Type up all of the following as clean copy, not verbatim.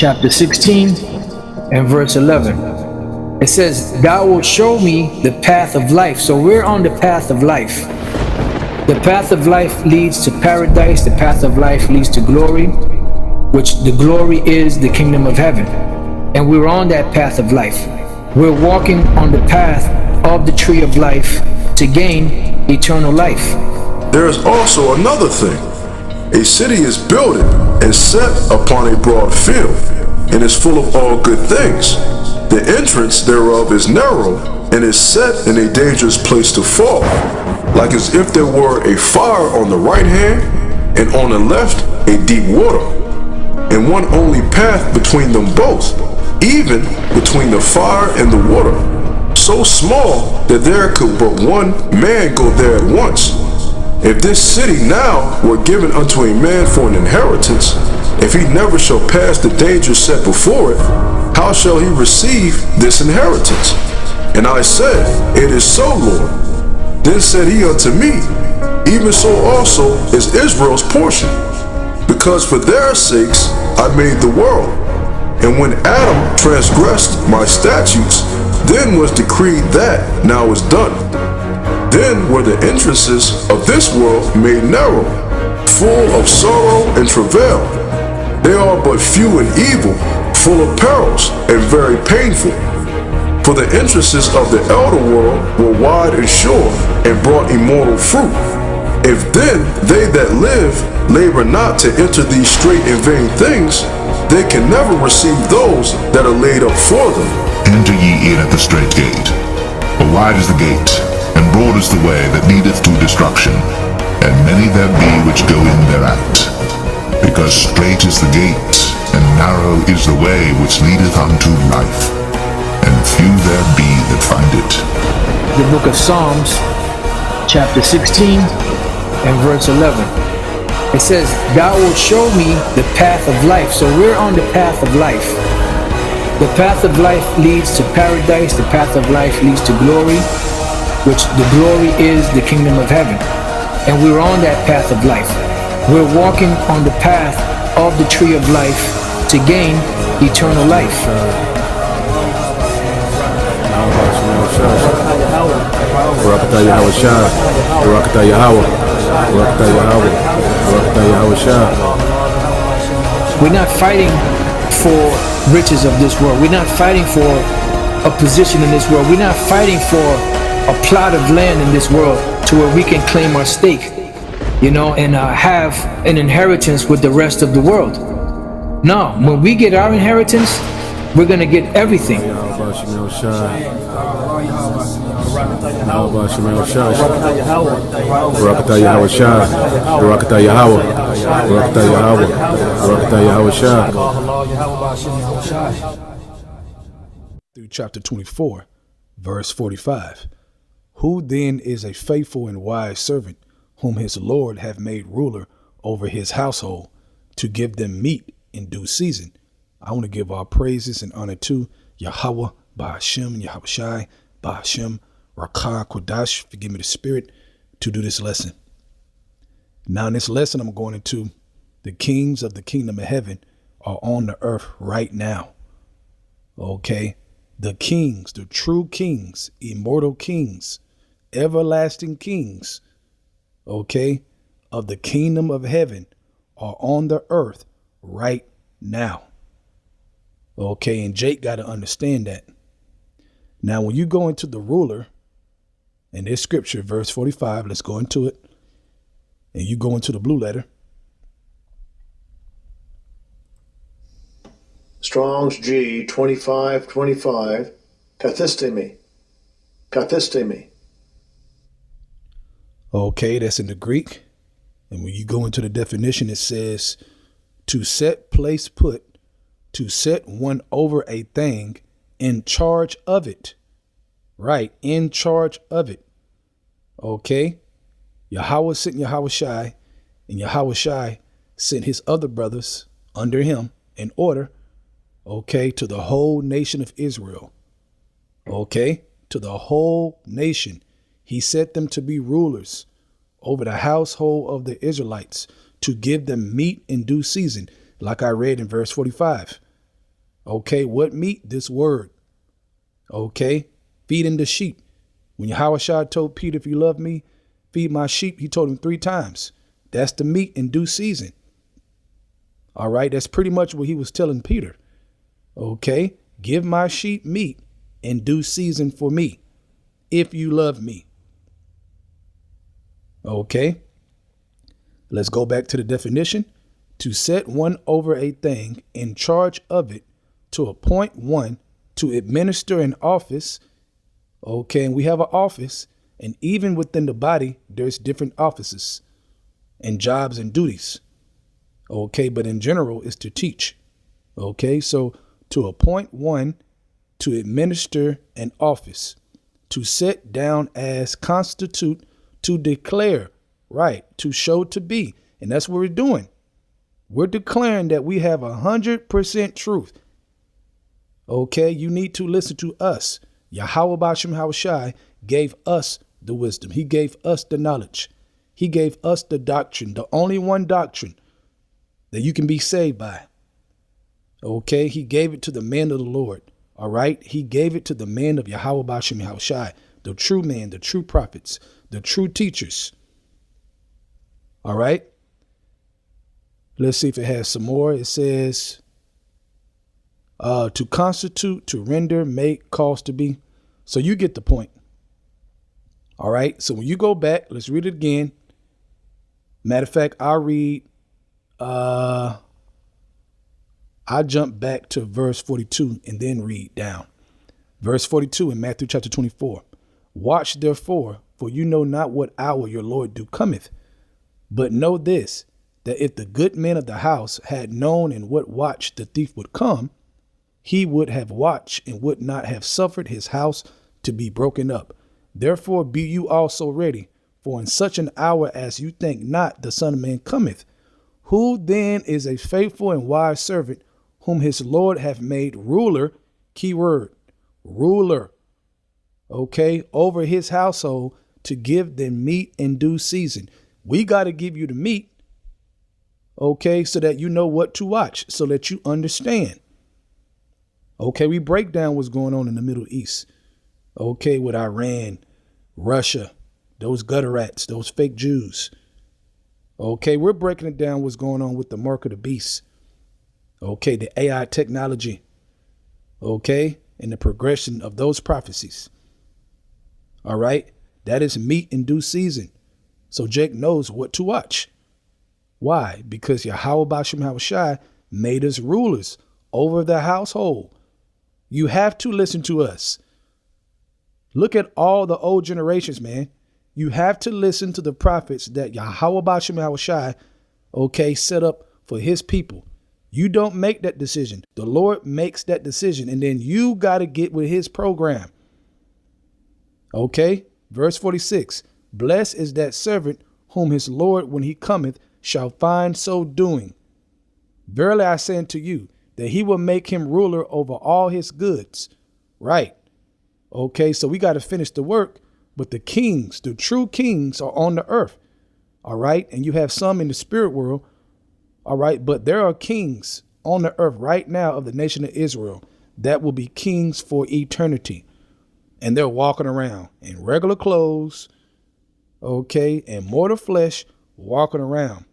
chapter 16 and verse 11. It says, Thou wilt show me the path of life. So we're on the path of life. The path of life leads to paradise. The path of life leads to glory, which the glory is the kingdom of heaven. And we're on that path of life. We're walking on the path of the tree of life to gain eternal life. There is also another thing. A city is builded and set upon a broad field, and is full of all good things. The entrance thereof is narrow, and is set in a dangerous place to fall, like as if there were a fire on the right hand, and on the left a deep water, and one only path between them both, even between the fire and the water, so small that there could but one man go there at once. If this city now were given unto a man for an inheritance, if he never shall pass the danger set before it, how shall he receive this inheritance? And I said, It is so, Lord. Then said he unto me, Even so also is Israel's portion, because for their sakes I made the world. And when Adam transgressed my statutes, then was decreed that now is done. Then were the entrances of this world made narrow, full of sorrow and travail. They are but few and evil, full of perils and very painful. For the entrances of the elder world were wide and sure, and brought immortal fruit. If then they that live labor not to enter these straight and vain things, they can never receive those that are laid up for them. Enter ye in at the strait gate. For wide is the gate, and broad is the way that leadeth to destruction, and many there be which go in thereat. Because strait is the gate, and narrow is the way which leadeth unto life, and few there be that find it. The book of Psalms, chapter 16 and verse 11. It says, Thou wilt show me the path of life. So we're on the path of life. The path of life leads to paradise. The path of life leads to glory, which the glory is the kingdom of heaven. And we're on that path of life. We're walking on the path of the tree of life to gain eternal life. We're not fighting for riches of this world. We're not fighting for a position in this world. We're not fighting for a plot of land in this world to where we can claim our stake, and have an inheritance with the rest of the world. No, when we get our inheritance, we're going to get everything. Through chapter 24, verse 45. Who then is a faithful and wise servant, whom his Lord hath made ruler over his household, to give them meat in due season? I want to give our praises and honor to Yahweh, Ba'ashem, Yahweh Shai, Ba'ashem, Rakah, Kodash, forgive me the spirit, to do this lesson. Now in this lesson, I'm going into the kings of the kingdom of heaven are on the earth right now. Okay. The kings, the true kings, immortal kings, everlasting kings, okay, of the kingdom of heaven are on the earth right now. Okay, and Jake got to understand that. Now, when you go into the ruler, in this scripture, verse 45, let's go into it. And you go into the blue letter. Strong's G 2525, kathistemi. Okay, that's in the Greek. And when you go into the definition, it says to set, place, put, to set one over a thing in charge of it. Right, in charge of it. Okay. Yahweh sent Yahweh Shai, and Yahweh Shai sent his other brothers under him in order, okay, to the whole nation of Israel. Okay, to the whole nation. He set them to be rulers over the household of the Israelites, to give them meat in due season, like I read in verse 45. Okay, what meat? This word. Okay, feeding the sheep. When Yahushua told Peter, if you love me, feed my sheep, he told him 3 times. That's the meat in due season. All right, that's pretty much what he was telling Peter. Okay, give my sheep meat in due season for me, if you love me. Okay, let's go back to the definition. To set one over a thing, in charge of it, to appoint one, to administer an office. Okay, and we have an office, and even within the body, there's different offices and jobs and duties. Okay, but in general, it's to teach. Okay, so to appoint one, to administer an office, to set down as constitute, to declare, right, to show to be. And that's what we're doing. We're declaring that we have 100% truth. Okay, you need to listen to us. Yahweh Bashem Hawashai gave us the wisdom. He gave us the knowledge. He gave us the doctrine, the only one doctrine that you can be saved by. Okay, he gave it to the man of the Lord. All right, he gave it to the man of Yahweh Bashem Hawashai, the true man, the true prophets, the true teachers. All right. Let's see if it has some more. It says to constitute, to render, make, cause to be. So you get the point. All right. So when you go back, let's read it again. Matter of fact, I'll read. I jump back to verse 42 and then read down. Verse 42 in Matthew chapter 24. Watch therefore, for you know not what hour your Lord do cometh. But know this, that if the good men of the house had known in what watch the thief would come, he would have watched and would not have suffered his house to be broken up. Therefore be you also ready, for in such an hour as you think not, the Son of Man cometh. Who then is a faithful and wise servant, whom his Lord hath made ruler, key word, ruler, okay, over his household, to give them meat in due season. We got to give you the meat, okay, so that you know what to watch, so that you understand. Okay, we break down what's going on in the Middle East. Okay, with Iran, Russia, those gutter rats, those fake Jews. Okay, we're breaking it down what's going on with the mark of the beast. Okay, the AI technology. Okay, and the progression of those prophecies. All right, that is meat in due season. So Jake knows what to watch. Why? Because Yahweh Bashem Hawashai made us rulers over the household. You have to listen to us. Look at all the old generations, man. You have to listen to the prophets that Yahweh Bashem Hawashai, okay, set up for his people. You don't make that decision. The Lord makes that decision, and then you got to get with his program. Okay, verse 46. Blessed is that servant whom his Lord, when he cometh, shall find so doing. Verily I say unto you, that he will make him ruler over all his goods. Right. Okay, so we got to finish the work, but the kings, the true kings, are on the earth. All right, and you have some in the spirit world. All right, but there are kings on the earth right now of the nation of Israel that will be kings for eternity. And they're walking around in regular clothes, okay, and mortal flesh, walking around.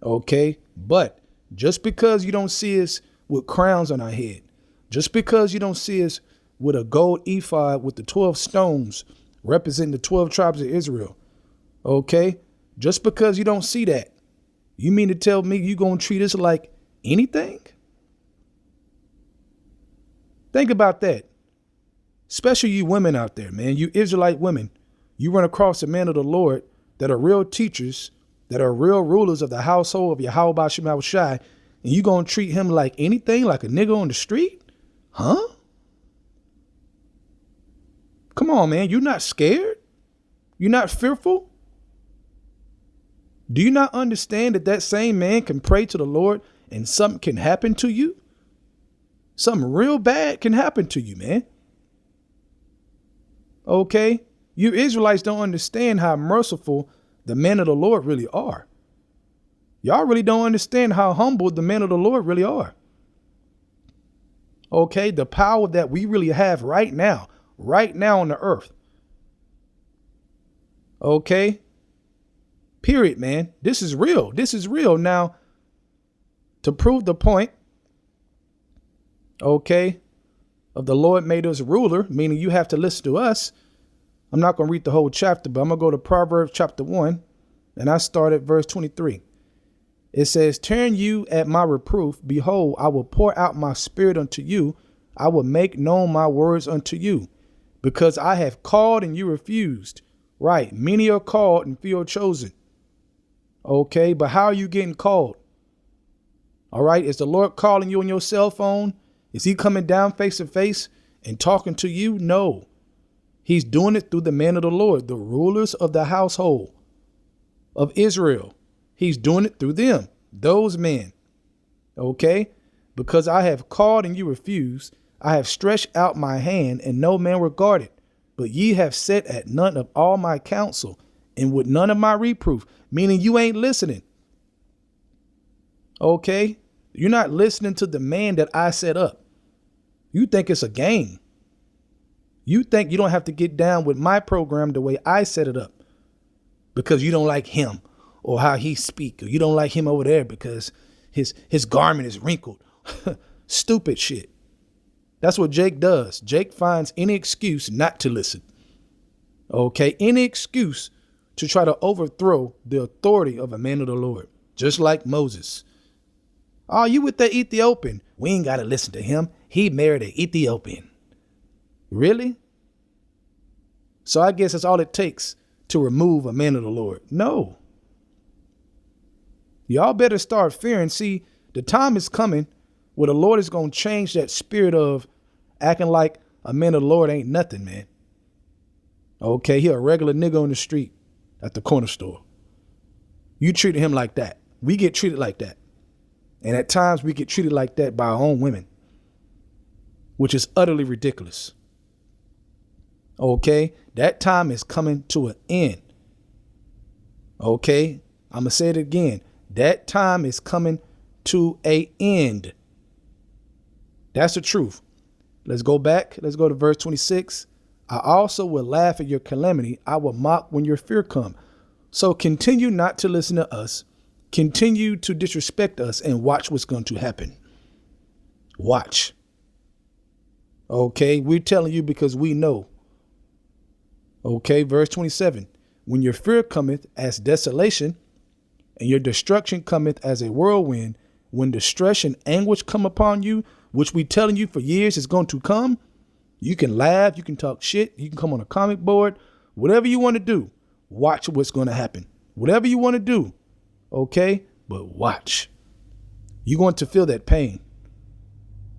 Okay, but just because you don't see us with crowns on our head, just because you don't see us with a gold ephod with the 12 stones representing the 12 tribes of Israel, okay, just because you don't see that, you mean to tell me you're going to treat us like anything? Think about that. Especially you women out there, man, you Israelite women, you run across a man of the Lord that are real teachers, that are real rulers of the household of Yahweh Bashem Hawashai, and you going to treat him like anything, like a nigga on the street? Huh? Come on, man. You're not scared? You're not fearful? Do you not understand that that same man can pray to the Lord and something can happen to you? Something real bad can happen to you, man. Okay? You Israelites don't understand how merciful the men of the Lord really are. Y'all really don't understand how humble the men of the Lord really are. Okay, the power that we really have right now on the earth. Okay, period, man. This is real. This is real. Now, to prove the point, okay, of the Lord made us ruler, meaning you have to listen to us. I'm not going to read the whole chapter, but I'm going to go to Proverbs chapter 1, and I start at verse 23. It says, turn you at my reproof. Behold, I will pour out my spirit unto you. I will make known my words unto you, because I have called and you refused. Right. Many are called and few are chosen. Okay. But how are you getting called? All right. Is the Lord calling you on your cell phone? Is he coming down face to face and talking to you? No. He's doing it through the men of the Lord, the rulers of the household of Israel. He's doing it through them, those men. Okay. Because I have called and you refused. I have stretched out my hand and no man regarded. But ye have sat at none of all my counsel and with none of my reproof, meaning you ain't listening. Okay. You're not listening to the man that I set up. You think it's a game. You think you don't have to get down with my program the way I set it up because you don't like him or how he speak, or you don't like him over there because his garment is wrinkled. Stupid shit. That's what Jake does. Jake finds any excuse not to listen. Okay. Any excuse to try to overthrow the authority of a man of the Lord, just like Moses. Oh, you with the Ethiopian? We ain't got to listen to him. He married an Ethiopian. Really? So I guess that's all it takes to remove a man of the Lord. No. Y'all better start fearing. See, the time is coming where the Lord is going to change that spirit of acting like a man of the Lord ain't nothing, man. Okay, he a regular nigga on the street at the corner store. You treated him like that. We get treated like that. And at times we get treated like that by our own women, which is utterly ridiculous. Okay, that time is coming to an end. Okay, I'm going to say it again. That time is coming to an end. That's the truth. Let's go back. Let's go to verse 26. I also will laugh at your calamity. I will mock when your fear come. So continue not to listen to us. Continue to disrespect us and watch what's going to happen. Watch. Okay, we're telling you because we know. Okay, verse 27. When your fear cometh as desolation, and your destruction cometh as a whirlwind, when distress and anguish come upon you, which we telling you for years is going to come, you can laugh, you can talk shit, you can come on a comic board, whatever you want to do. Watch what's going to happen. Whatever you want to do. Okay, but watch. You're going to feel that pain.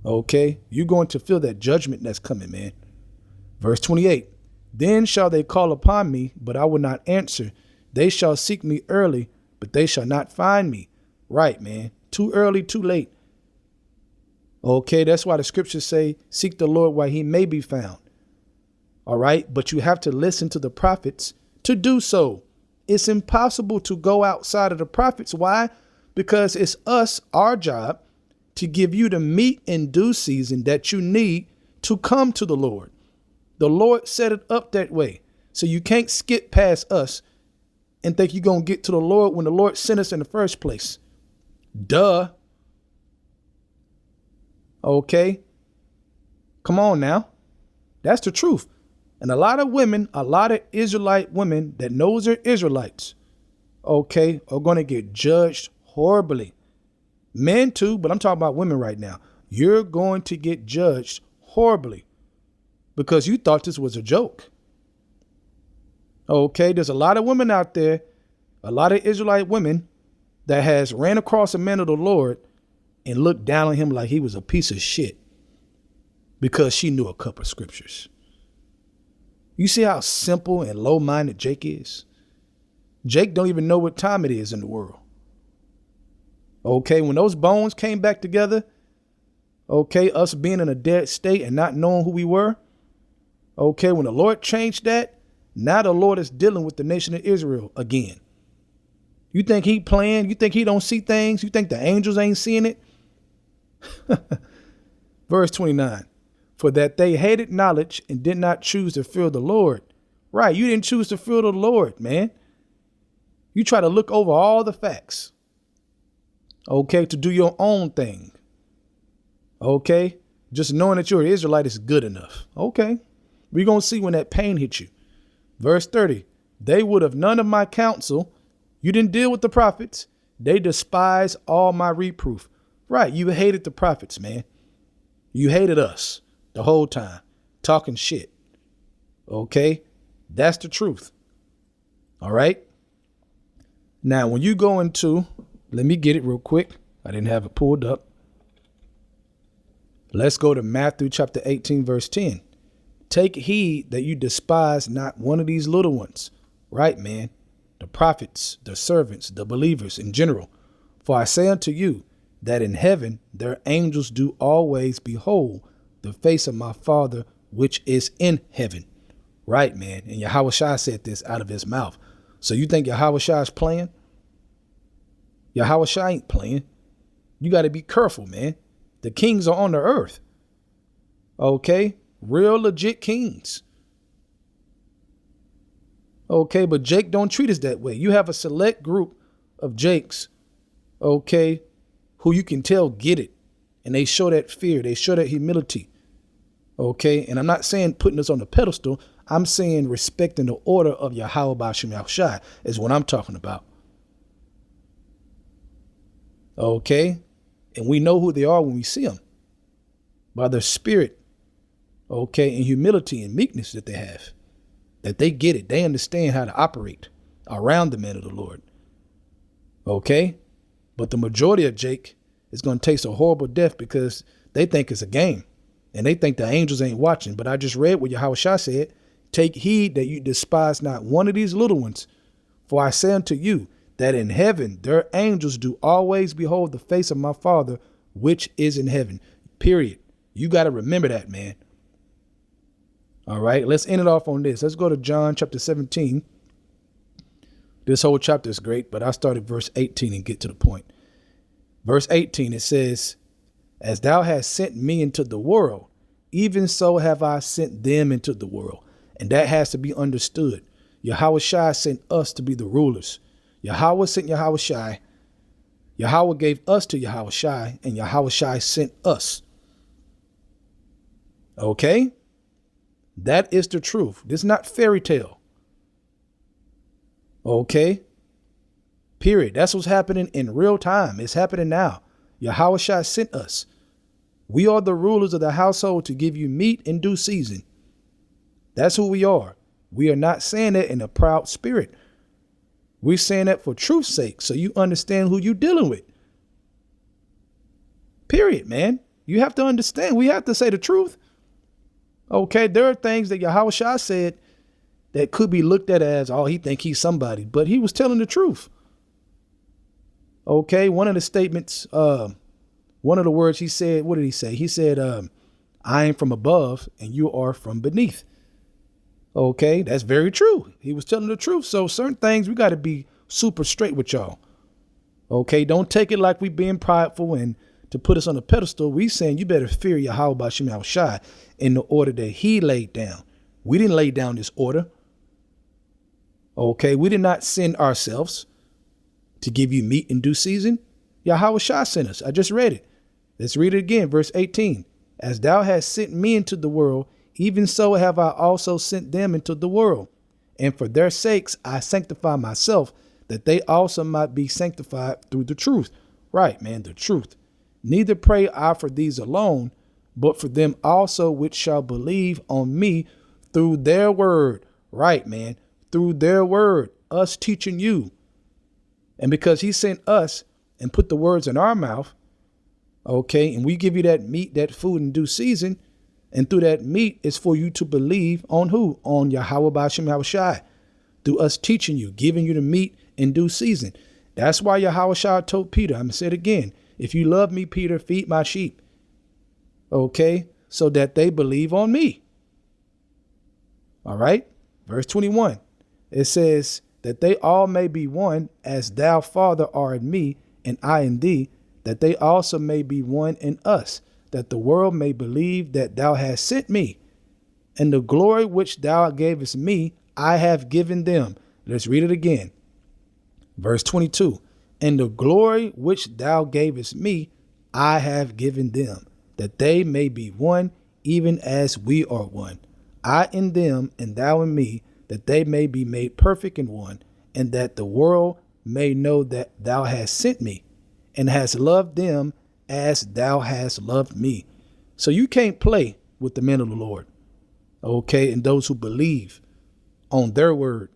Okay, you're going to feel that judgment that's coming, man. Verse 28. Then shall they call upon me, but I will not answer. They shall seek me early, but they shall not find me. Right, man. Too early, too late. Okay, that's why the scriptures say, seek the Lord while he may be found. All right, but you have to listen to the prophets to do so. It's impossible to go outside of the prophets. Why? Because it's us, our job, to give you the meat in due season that you need to come to the Lord. The Lord set it up that way. So you can't skip past us and think you're going to get to the Lord when the Lord sent us in the first place. Duh. Okay. Come on now. That's the truth. And a lot of women, a lot of Israelite women that knows they're Israelites, okay, are going to get judged horribly. Men too, but I'm talking about women right now. You're going to get judged horribly because you thought this was a joke. Okay, there's a lot of women out there, a lot of Israelite women that has ran across a man of the Lord and looked down on him like he was a piece of shit because she knew a couple of scriptures. You see how simple and low-minded Jake is? Jake don't even know what time it is in the world. Okay, when those bones came back together, okay, us being in a dead state and not knowing who we were, okay, when the Lord changed that, now the Lord is dealing with the nation of Israel again. You think he playing? You think he don't see things? You think the angels ain't seeing it? Verse 29. For that they hated knowledge and did not choose to fear the Lord. Right. You didn't choose to fear the Lord, man. You try to look over all the facts. Okay. To do your own thing. Okay. Just knowing that you're an Israelite is good enough. Okay. We're going to see when that pain hits you. Verse 30. They would have none of my counsel. You didn't deal with the prophets. They despise all my reproof. Right. You hated the prophets, man. You hated us the whole time, talking shit. Okay. That's the truth. All right. Now, when you go into, let me get it real quick. I didn't have it pulled up. Let's go to Matthew chapter 18, verse 10. Take heed that you despise not one of these little ones. Right, man. The prophets, the servants, the believers in general. For I say unto you that in heaven their angels do always behold the face of my Father which is in heaven. Right, man. And Yahweh Shai said this out of his mouth. So you think Yahweh Shai is playing? Yahweh Shai ain't playing. You got to be careful, man. The kings are on the earth. Okay. Real legit kings. Okay. But Jake don't treat us that way. You have a select group of Jakes. Okay. Who you can tell get it. And they show that fear. They show that humility. Okay. And I'm not saying putting us on the pedestal. I'm saying respecting the order of Yahweh Ba'ashem Yahushai is what I'm talking about. Okay. And we know who they are when we see them. By their spirit. Okay. And humility and meekness that they have. That they get it. They understand how to operate around the men of the Lord. Okay. But the majority of Jake is going to taste a horrible death because they think it's a game. And they think the angels ain't watching. But I just read what Yahweh Shai said. Take heed that you despise not one of these little ones. For I say unto you that in heaven their angels do always behold the face of my Father which is in heaven. Period. You got to remember that, man. All right. Let's end it off on this. Let's go to John chapter 17. This whole chapter is great, but I started verse 18 and get to the point. Verse 18, it says, as thou hast sent me into the world, even so have I sent them into the world. And that has to be understood. Yahweh Shai sent us to be the rulers. Yahweh sent Yahweh Shai. Yahweh gave us to Yahweh Shai, and Yahweh Shai sent us. Okay? That is the truth. This is not fairy tale. Okay? Period. That's what's happening in real time. It's happening now. Yahweh Shai sent us. We are the rulers of the household to give you meat in due season. That's who we are. We are not saying that in a proud spirit. We're saying that for truth's sake, so you understand who you're dealing with. Period, man. You have to understand. We have to say the truth. Okay, there are things that Yahweh Shai said that could be looked at as, oh, he think he's somebody, but he was telling the truth. Okay, one of the statements, one of the words he said, what did he say? He said, I am from above and you are from beneath. Okay, that's very true. He was telling the truth. So certain things we got to be super straight with y'all. Okay, don't take it like we being prideful and to put us on a pedestal. We saying you better fear Yahweh Ba'ashem Yahushai in the order that he laid down. We didn't lay down this order. Okay, we did not send ourselves to give you meat in due season. Yahweh Shai sent us. I just read it. Let's read it again. Verse 18. As thou hast sent me into the world, even so have I also sent them into the world. And for their sakes I sanctify myself, that they also might be sanctified through the truth. Right, man, the truth. Neither pray I for these alone, but for them also which shall believe on me through their word. Right, man, through their word, us teaching you. And because he sent us and put the words in our mouth, okay, and we give you that meat, that food in due season, and through that meat is for you to believe on who? On Yahweh Ba'ashem Yahushai. Through us teaching you, giving you the meat in due season. That's why Yahweh Shai told Peter, I'm going to say it again. If you love me, Peter, feed my sheep. Okay, so that they believe on me. All right, verse 21. It says that they all may be one, as thou, Father, art in me, and I in thee, that they also may be one in us, that the world may believe that thou hast sent me. And the glory which thou gavest me, I have given them. Let's read it again. Verse 22. And the glory which thou gavest me, I have given them, that they may be one, even as we are one. I in them, and thou in me, that they may be made perfect in one, and that the world may know that thou hast sent me, and hast loved them as thou hast loved me. So you can't play with the men of the Lord, okay, and those who believe on their word,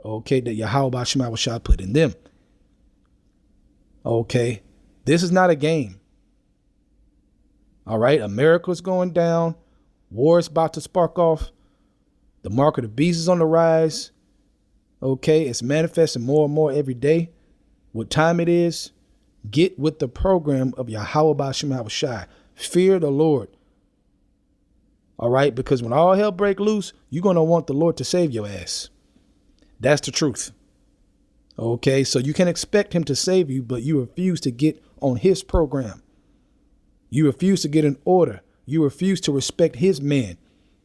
okay, that Yahweh Shah put in them. Okay, this is not a game. All right, America's going down. War is about to spark off. The mark of the beast is on the rise. Okay, it's manifesting more and more every day. What time it is, get with the program of Yahweh Shai. Fear the Lord. All right, because when all hell break loose, you're going to want the Lord to save your ass. That's the truth. Okay, so you can expect him to save you, but you refuse to get on his program. You refuse to get in order. You refuse to respect his men,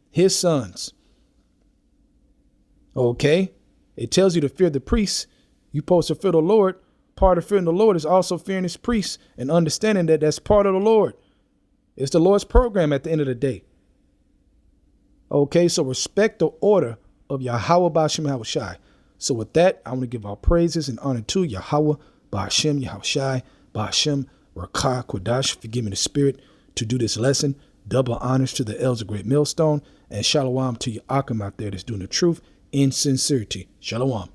his sons. Okay, it tells you to fear the priests. You're supposed to fear the Lord. Part of fearing the Lord is also fearing his priests and understanding that that's part of the Lord. It's the Lord's program at the end of the day. Okay, so respect the order of Yahweh Ba'ashem Shai. So with that, I want to give our praises and honor to Yahweh Ba'ashem Yahushai Ba'ashem Rakah Kodash for giving the spirit to do this lesson. Double honors to the elders of Great Millstone, and shalom to your Akim out there that's doing the truth in sincerity. Shalom.